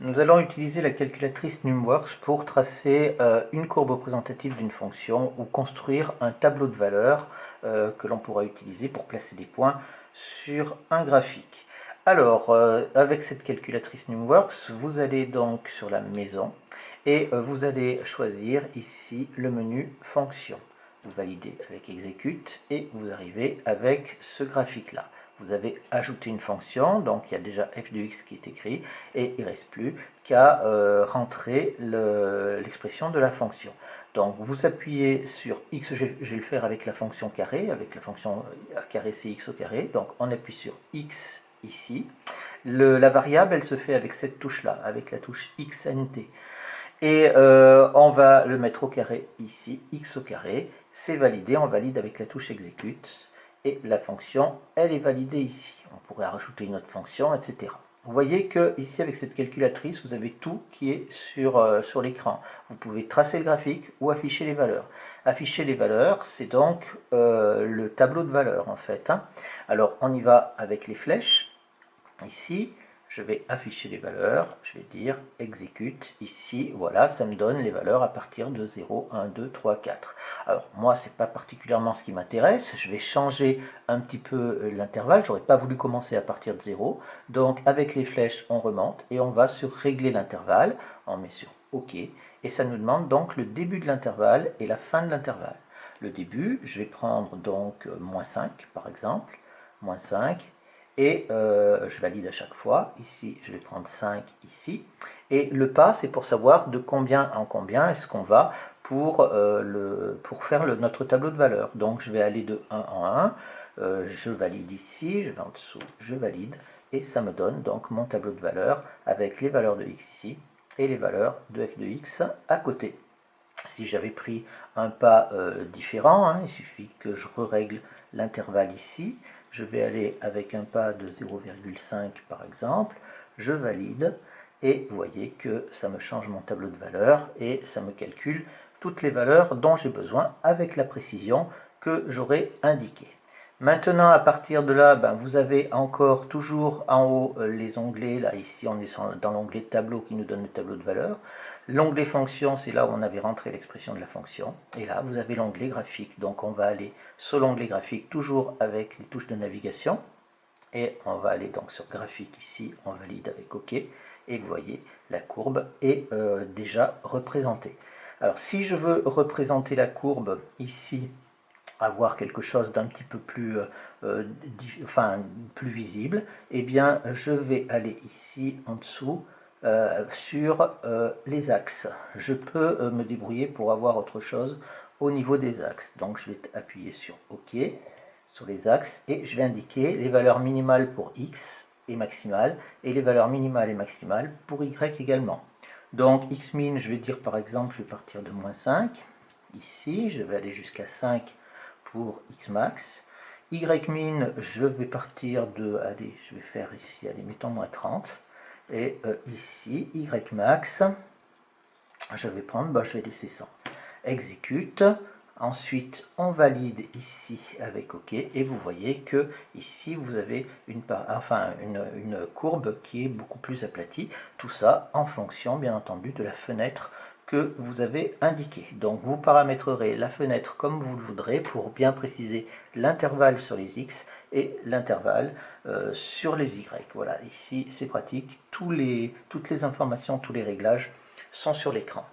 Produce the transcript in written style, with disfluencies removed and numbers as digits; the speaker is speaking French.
Nous allons utiliser la calculatrice Numworks pour tracer une courbe représentative d'une fonction ou construire un tableau de valeurs que l'on pourra utiliser pour placer des points sur un graphique. Alors, avec cette calculatrice Numworks, vous allez donc sur la maison et vous allez choisir ici le menu fonction. Vous validez avec exécute et vous arrivez avec ce graphique là. Vous avez ajouté une fonction, donc il y a déjà f de x qui est écrit, et il ne reste plus qu'à rentrer l'expression de la fonction. Donc vous appuyez sur x, je vais le faire avec la fonction carré, avec la fonction carré c'est x au carré, donc on appuie sur x ici. La variable, elle se fait avec cette touche-là, avec la touche xnt. Et on va le mettre au carré ici, x au carré, c'est validé, on valide avec la touche exécute, et la fonction, elle est validée ici. On pourrait rajouter une autre fonction, etc. Vous voyez que ici, avec cette calculatrice, vous avez tout qui est sur l'écran. Vous pouvez tracer le graphique ou afficher les valeurs. Afficher les valeurs, c'est donc le tableau de valeurs, en fait. Alors, on y va avec les flèches. Ici, je vais afficher les valeurs, je vais dire exécute, ici, voilà, ça me donne les valeurs à partir de 0, 1, 2, 3, 4. Alors moi, ce n'est pas particulièrement ce qui m'intéresse, je vais changer un petit peu l'intervalle, j'aurais pas voulu commencer à partir de 0, donc avec les flèches, on remonte et on va sur régler l'intervalle, on met sur OK, et ça nous demande donc le début de l'intervalle et la fin de l'intervalle. Le début, je vais prendre donc moins 5 par exemple, moins 5, et je valide à chaque fois. Ici, je vais prendre 5 ici. Et le pas, c'est pour savoir de combien en combien est-ce qu'on va pour faire notre tableau de valeurs. Donc, je vais aller de 1 en 1. Je valide ici, je vais en dessous, je valide. Et ça me donne donc mon tableau de valeurs avec les valeurs de x ici et les valeurs de f de x à côté. Si j'avais pris un pas différent, il suffit que je règle l'intervalle ici. Je vais aller avec un pas de 0,5 par exemple. Je valide et vous voyez que ça me change mon tableau de valeurs et ça me calcule toutes les valeurs dont j'ai besoin avec la précision que j'aurai indiquée. Maintenant, à partir de là, vous avez encore toujours en haut les onglets. Là, ici, on est dans l'onglet tableau qui nous donne le tableau de valeurs. L'onglet fonction, c'est là où on avait rentré l'expression de la fonction. Et là, vous avez l'onglet graphique. Donc, on va aller sur l'onglet graphique, toujours avec les touches de navigation. Et on va aller donc sur graphique ici, on valide avec OK. Et vous voyez, la courbe est déjà représentée. Alors, si je veux représenter la courbe ici, avoir quelque chose d'un petit peu plus, plus visible, eh bien je vais aller ici en dessous sur les axes. Je peux me débrouiller pour avoir autre chose au niveau des axes. Donc je vais appuyer sur OK sur les axes et je vais indiquer les valeurs minimales pour X et maximales et les valeurs minimales et maximales pour Y également. Donc X min, je vais dire par exemple, je vais partir de moins 5. Ici, je vais aller jusqu'à 5 pour Xmax. Ymin, je vais partir de, allez, je vais faire ici, allez, mettons moins 30. Et ici, Ymax, je vais prendre, je vais laisser 100. Exécute. Ensuite, on valide ici avec OK. Et vous voyez que ici, vous avez une courbe qui est beaucoup plus aplatie. Tout ça en fonction, bien entendu, de la fenêtre que vous avez indiqué. Donc vous paramétrerez la fenêtre comme vous le voudrez pour bien préciser l'intervalle sur les X et l'intervalle sur les Y. Voilà, ici c'est pratique, toutes les informations, tous les réglages sont sur l'écran.